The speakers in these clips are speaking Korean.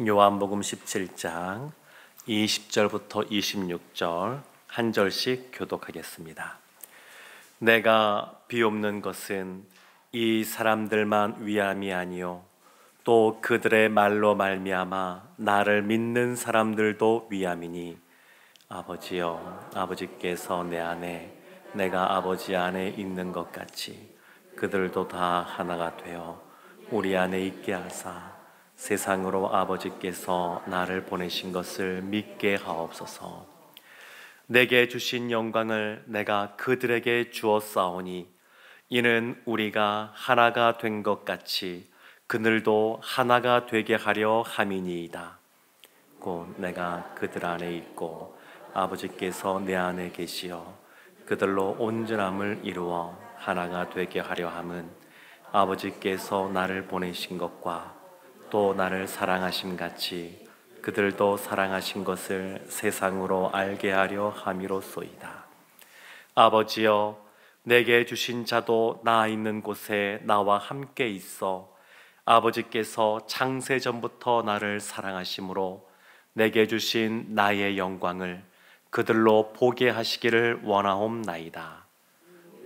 요한복음 17장 20절부터 26절 한 절씩 교독하겠습니다. 내가 비옵는 것은 이 사람들만 위함이 아니요 또 그들의 말로 말미암아 나를 믿는 사람들도 위함이니 아버지여, 아버지께서 내 안에 내가 아버지 안에 있는 것 같이 그들도 다 하나가 되어 우리 안에 있게 하사 세상으로 아버지께서 나를 보내신 것을 믿게 하옵소서. 내게 주신 영광을 내가 그들에게 주었사오니 이는 우리가 하나가 된 것 같이 그들도 하나가 되게 하려 함이니이다. 곧 내가 그들 안에 있고 아버지께서 내 안에 계시어 그들로 온전함을 이루어 하나가 되게 하려 함은 아버지께서 나를 보내신 것과 또 나를 사랑하심 같이 그들도 사랑하신 것을 세상으로 알게 하려 함이로소이다. 아버지여, 내게 주신 자도 나 있는 곳에 나와 함께 있어 아버지께서 창세 전부터 나를 사랑하심으로 내게 주신 나의 영광을 그들로 보게 하시기를 원하옵나이다.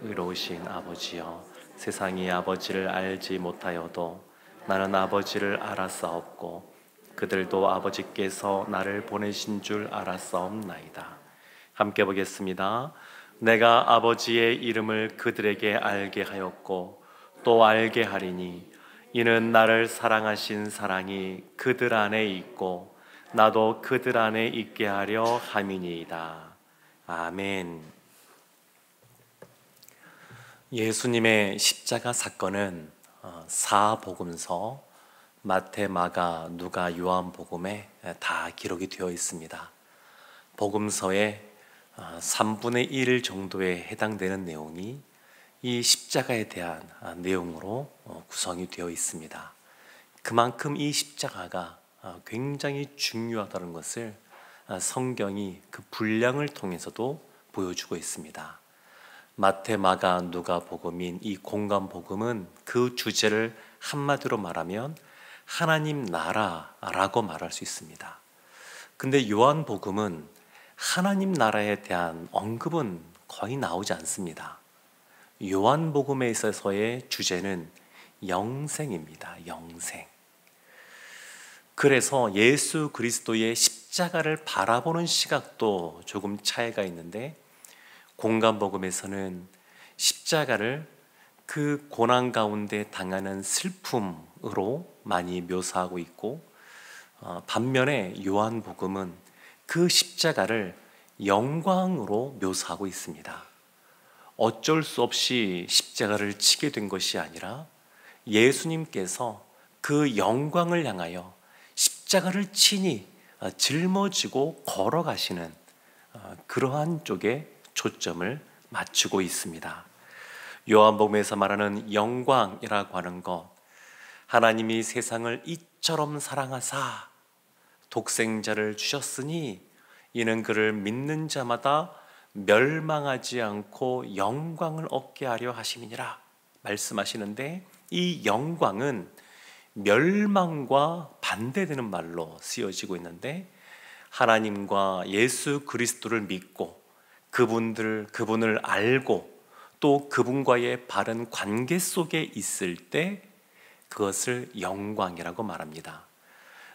의로우신 아버지여, 세상이 아버지를 알지 못하여도 나는 아버지를 알았사옵고 그들도 아버지께서 나를 보내신 줄 알았사옵나이다. 함께 보겠습니다. 내가 아버지의 이름을 그들에게 알게 하였고 또 알게 하리니 이는 나를 사랑하신 사랑이 그들 안에 있고 나도 그들 안에 있게 하려 함이니이다. 아멘. 예수님의 십자가 사건은 사복음서 마태, 마가, 누가, 요한복음에 다 기록이 되어 있습니다. 복음서의 3분의 1 정도에 해당되는 내용이 이 십자가에 대한 내용으로 구성이 되어 있습니다. 그만큼 이 십자가가 굉장히 중요하다는 것을 성경이 그 분량을 통해서도 보여주고 있습니다. 마태, 마가, 누가 복음인 이 공간 복음은 그 주제를 한마디로 말하면 하나님 나라라고 말할 수 있습니다. 근데 요한 복음은 하나님 나라에 대한 언급은 거의 나오지 않습니다. 요한 복음에 있어서의 주제는 영생입니다. 영생. 그래서 예수 그리스도의 십자가를 바라보는 시각도 조금 차이가 있는데 공간복음에서는 십자가를 그 고난 가운데 당하는 슬픔으로 많이 묘사하고 있고 반면에 요한복음은 그 십자가를 영광으로 묘사하고 있습니다. 어쩔 수 없이 십자가를 치게 된 것이 아니라 예수님께서 그 영광을 향하여 십자가를 치니 짊어지고 걸어가시는 그러한 쪽에 초점을 맞추고 있습니다. 요한복음에서 말하는 영광이라고 하는 것, 하나님이 세상을 이처럼 사랑하사 독생자를 주셨으니 이는 그를 믿는 자마다 멸망하지 않고 영광을 얻게 하려 하심이니라 말씀하시는데, 이 영광은 멸망과 반대되는 말로 쓰여지고 있는데, 하나님과 예수 그리스도를 믿고 그분을 알고 또 그분과의 바른 관계 속에 있을 때 그것을 영광이라고 말합니다.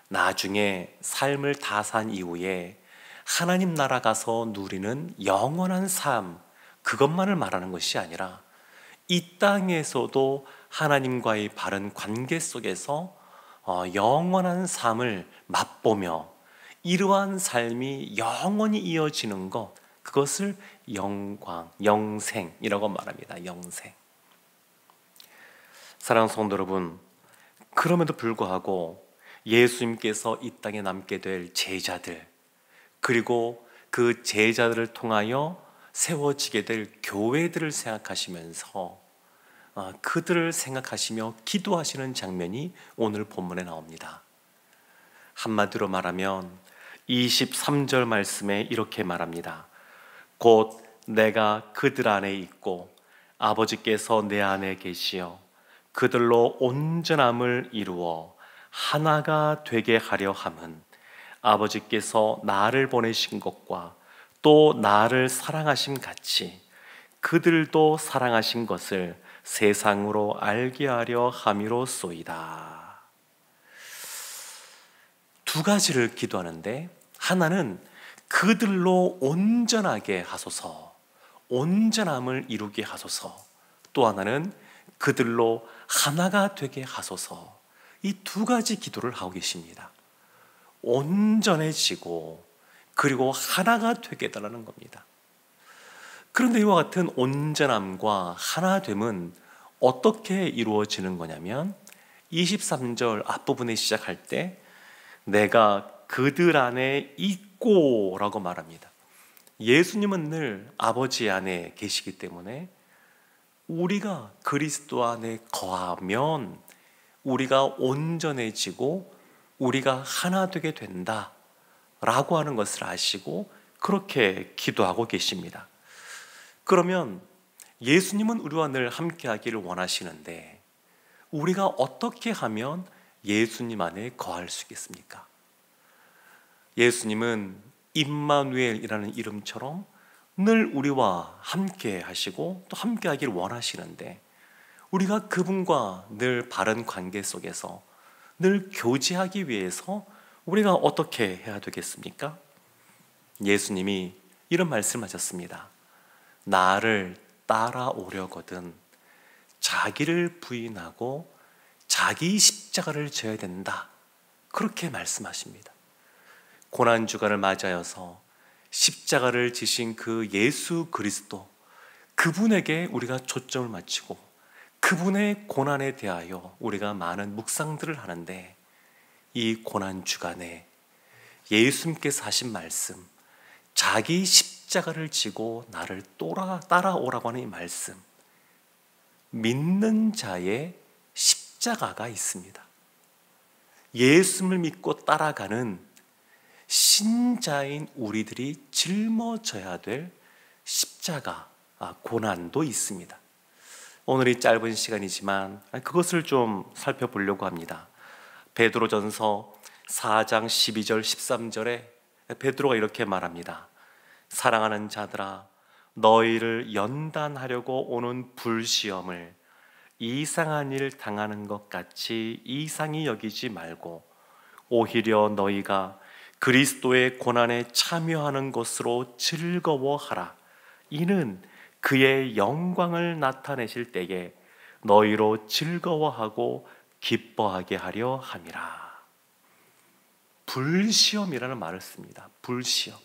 나중에 삶을 다 산 이후에 하나님 나라 가서 누리는 영원한 삶, 그것만을 말하는 것이 아니라 이 땅에서도 하나님과의 바른 관계 속에서 영원한 삶을 맛보며 이러한 삶이 영원히 이어지는 것, 그것을 영광, 영생이라고 말합니다. 영생. 사랑하는 성도 여러분, 그럼에도 불구하고 예수님께서 이 땅에 남게 될 제자들, 그리고 그 제자들을 통하여 세워지게 될 교회들을 생각하시면서 그들을 생각하시며 기도하시는 장면이 오늘 본문에 나옵니다. 한마디로 말하면 23절 말씀에 이렇게 말합니다. 곧 내가 그들 안에 있고 아버지께서 내 안에 계시어 그들로 온전함을 이루어 하나가 되게 하려 함은 아버지께서 나를 보내신 것과 또 나를 사랑하심 같이 그들도 사랑하신 것을 세상으로 알게 하려 함이로소이다. 두 가지를 기도하는데, 하나는 그들로 온전하게 하소서, 온전함을 이루게 하소서. 또 하나는 그들로 하나가 되게 하소서. 이 두 가지 기도를 하고 계십니다. 온전해지고 그리고 하나가 되게 해달라는 겁니다. 그런데 이와 같은 온전함과 하나됨은 어떻게 이루어지는 거냐면 23절 앞부분에 시작할 때 내가 그들 안에 있고 라고 말합니다. 예수님은 늘 아버지 안에 계시기 때문에 우리가 그리스도 안에 거하면 우리가 온전해지고 우리가 하나 되게 된다 라고 하는 것을 아시고 그렇게 기도하고 계십니다. 그러면 예수님은 우리와 늘 함께 하기를 원하시는데 우리가 어떻게 하면 예수님 안에 거할 수 있겠습니까? 예수님은 임마누엘이라는 이름처럼 늘 우리와 함께 하시고 또 함께 하기를 원하시는데 우리가 그분과 늘 바른 관계 속에서 늘 교제하기 위해서 우리가 어떻게 해야 되겠습니까? 예수님이 이런 말씀하셨습니다. 나를 따라오려거든 자기를 부인하고 자기 십자가를 져야 된다. 그렇게 말씀하십니다. 고난주간을 맞이하여서 십자가를 지신 그 예수 그리스도, 그분에게 우리가 초점을 맞추고 그분의 고난에 대하여 우리가 많은 묵상들을 하는데 이 고난주간에 예수님께서 하신 말씀, 자기 십자가를 지고 나를 따라오라고 하는 이 말씀, 믿는 자의 십자가가 있습니다. 예수님을 믿고 따라가는 신자인 우리들이 짊어져야 될 십자가, 고난도 있습니다. 오늘 이 짧은 시간이지만 그것을 좀 살펴보려고 합니다. 베드로전서 4장 12절 13절에 베드로가 이렇게 말합니다. 사랑하는 자들아, 너희를 연단하려고 오는 불시험을 이상한 일 당하는 것 같이 이상히 여기지 말고 오히려 너희가 그리스도의 고난에 참여하는 것으로 즐거워하라. 이는 그의 영광을 나타내실 때에 너희로 즐거워하고 기뻐하게 하려 함이라. 불시험이라는 말을 씁니다. 불시험.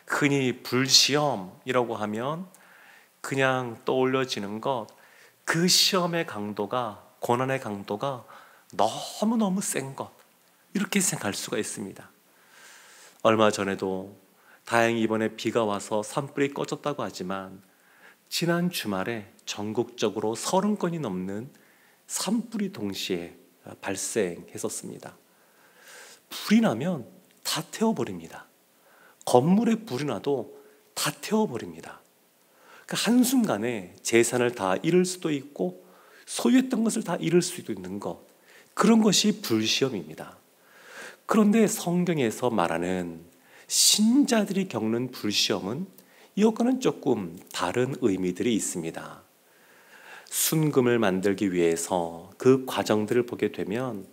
흔히 불시험이라고 하면 그냥 떠올려지는 것, 그 시험의 강도가, 고난의 강도가 너무너무 센 것, 이렇게 생각할 수가 있습니다. 얼마 전에도 다행히 이번에 비가 와서 산불이 꺼졌다고 하지만 지난 주말에 전국적으로 30건이 넘는 산불이 동시에 발생했었습니다. 불이 나면 다 태워버립니다. 건물에 불이 나도 다 태워버립니다. 그러니까 한순간에 재산을 다 잃을 수도 있고 소유했던 것을 다 잃을 수도 있는 것, 그런 것이 불시험입니다. 그런데 성경에서 말하는 신자들이 겪는 불시험은 이것과는 조금 다른 의미들이 있습니다. 순금을 만들기 위해서 그 과정들을 보게 되면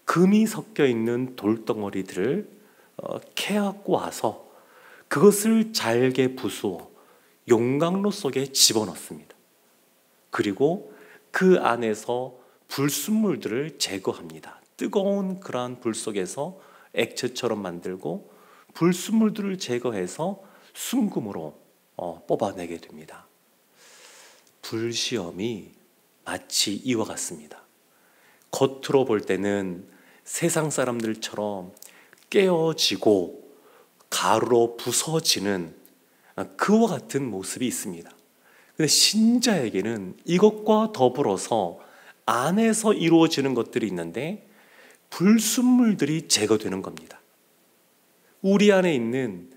금이 섞여 있는 돌덩어리들을 캐갖고 와서 그것을 잘게 부수어 용광로 속에 집어넣습니다. 그리고 그 안에서 불순물들을 제거합니다. 뜨거운 그러한 불 속에서 액체처럼 만들고 불순물들을 제거해서 순금으로 뽑아내게 됩니다. 불시험이 마치 이와 같습니다. 겉으로 볼 때는 세상 사람들처럼 깨어지고 가루로 부서지는 그와 같은 모습이 있습니다. 근데 신자에게는 이것과 더불어서 안에서 이루어지는 것들이 있는데 불순물들이 제거되는 겁니다. 우리 안에 있는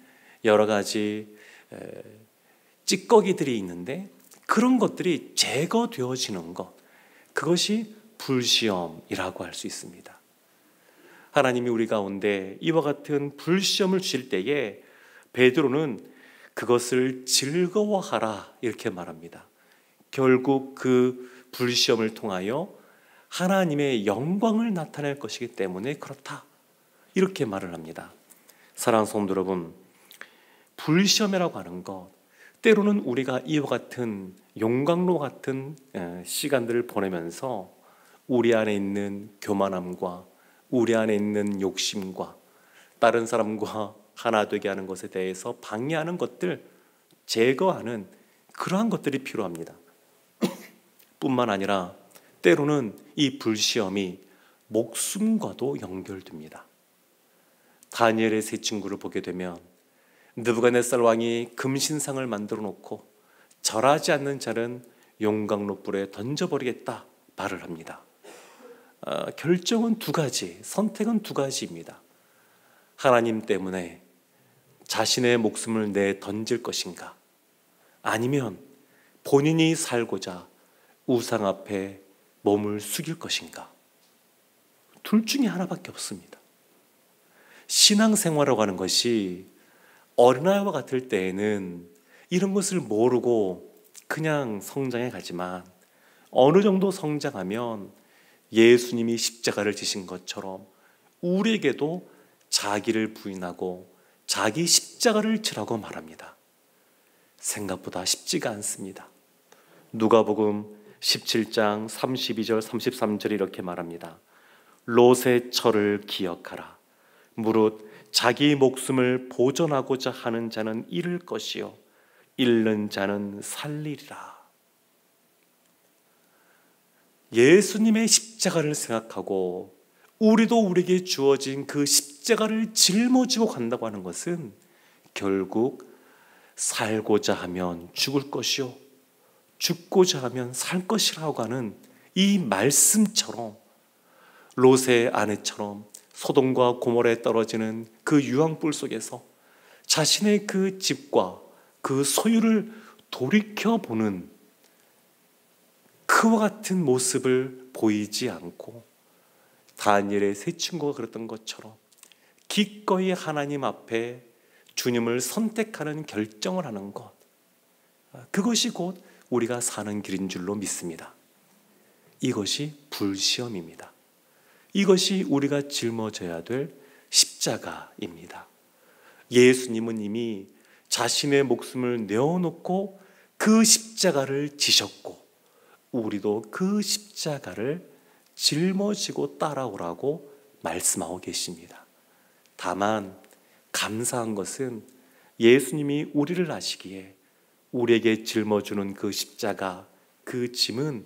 여러 가지 찌꺼기들이 있는데 그런 것들이 제거되어지는 것, 그것이 불시험이라고 할 수 있습니다. 하나님이 우리 가운데 이와 같은 불시험을 주실 때에 베드로는 그것을 즐거워하라 이렇게 말합니다. 결국 그 불시험을 통하여 하나님의 영광을 나타낼 것이기 때문에 그렇다 이렇게 말을 합니다. 사랑하는 성도 여러분, 불시험이라고 하는 것, 때로는 우리가 이와 같은 용광로 같은 시간들을 보내면서 우리 안에 있는 교만함과 우리 안에 있는 욕심과 다른 사람과 하나 되게 하는 것에 대해서 방해하는 것들 제거하는 그러한 것들이 필요합니다. 뿐만 아니라 때로는 이 불시험이 목숨과도 연결됩니다. 다니엘의 세 친구를 보게 되면 느부갓네살 왕이 금신상을 만들어 놓고 절하지 않는 자는 용광로 불에 던져버리겠다 말을 합니다. 결정은 두 가지, 선택은 두 가지입니다. 하나님 때문에 자신의 목숨을 내 던질 것인가, 아니면 본인이 살고자 우상 앞에 몸을 숙일 것인가. 둘 중에 하나밖에 없습니다. 신앙생활이라고 하는 것이 어린아이와 같을 때에는 이런 것을 모르고 그냥 성장해 가지만 어느 정도 성장하면 예수님이 십자가를 지신 것처럼 우리에게도 자기를 부인하고 자기 십자가를 지라고 말합니다. 생각보다 쉽지가 않습니다. 누가복음 17장 32절 33절에 이렇게 말합니다. 롯의 철을 기억하라. 무릇 자기 목숨을 보존하고자 하는 자는 잃을 것이요 잃는 자는 살리리라. 예수님의 십자가를 생각하고 우리도 우리에게 주어진 그 십자가를 짊어지고 간다고 하는 것은 결국 살고자 하면 죽을 것이요 죽고자 하면 살 것이라고 하는 이 말씀처럼 롯의 아내처럼 소돔과 고모라에 떨어지는 그 유황불 속에서 자신의 그 집과 그 소유를 돌이켜보는 그와 같은 모습을 보이지 않고 다니엘의 세 친구가 그랬던 것처럼 기꺼이 하나님 앞에 주님을 선택하는 결정을 하는 것, 그것이 곧 우리가 사는 길인 줄로 믿습니다. 이것이 불시험입니다. 이것이 우리가 짊어져야 될 십자가입니다. 예수님은 이미 자신의 목숨을 내어놓고 그 십자가를 지셨고 우리도 그 십자가를 짊어지고 따라오라고 말씀하고 계십니다. 다만 감사한 것은 예수님이 우리를 아시기에 우리에게 짊어주는 그 십자가, 그 짐은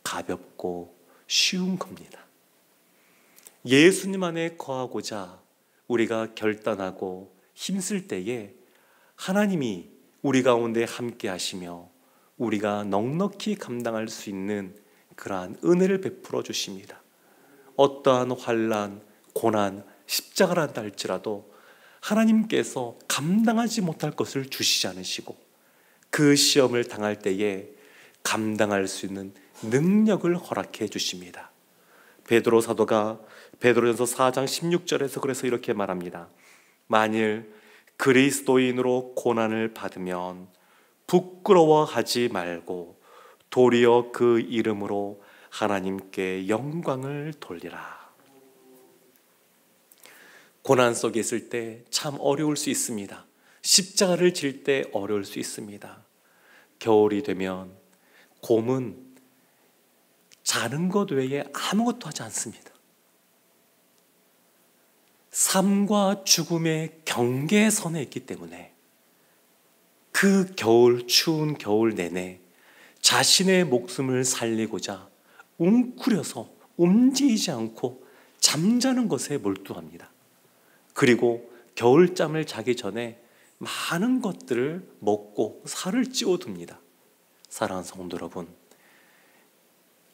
가볍고 쉬운 겁니다. 예수님 안에 거하고자 우리가 결단하고 힘쓸 때에 하나님이 우리 가운데 함께 하시며 우리가 넉넉히 감당할 수 있는 그러한 은혜를 베풀어 주십니다. 어떠한 환난, 고난, 십자가를 한다 할지라도 하나님께서 감당하지 못할 것을 주시지 않으시고 그 시험을 당할 때에 감당할 수 있는 능력을 허락해 주십니다. 베드로 사도가 베드로전서 4장 16절에서 그래서 이렇게 말합니다. 만일 그리스도인으로 고난을 받으면 부끄러워하지 말고 도리어 그 이름으로 하나님께 영광을 돌리라. 고난 속에 있을 때 참 어려울 수 있습니다. 십자가를 질 때 어려울 수 있습니다. 겨울이 되면 곰은 자는 것 외에 아무것도 하지 않습니다. 삶과 죽음의 경계선에 있기 때문에 그 겨울, 추운 겨울 내내 자신의 목숨을 살리고자 웅크려서 움직이지 않고 잠자는 것에 몰두합니다. 그리고 겨울잠을 자기 전에 많은 것들을 먹고 살을 찌워둡니다. 사랑하는 성도 여러분,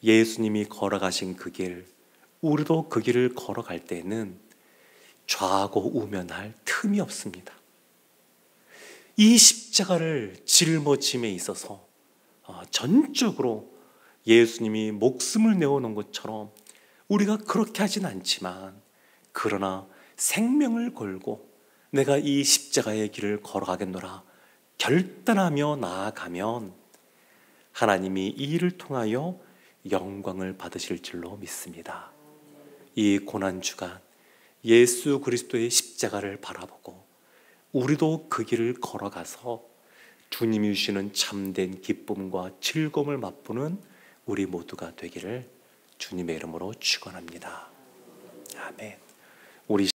예수님이 걸어가신 그 길, 우리도 그 길을 걸어갈 때는 좌고 우면할 틈이 없습니다. 이 십자가를 짊어짐에 있어서 전적으로 예수님이 목숨을 내어놓은 것처럼 우리가 그렇게 하진 않지만 그러나 생명을 걸고 내가 이 십자가의 길을 걸어가겠노라 결단하며 나아가면 하나님이 이 일을 통하여 영광을 받으실 줄로 믿습니다. 이 고난주간 예수 그리스도의 십자가를 바라보고 우리도 그 길을 걸어가서 주님이 주시는 참된 기쁨과 즐거움을 맛보는 우리 모두가 되기를 주님의 이름으로 축원합니다. 아멘. 우리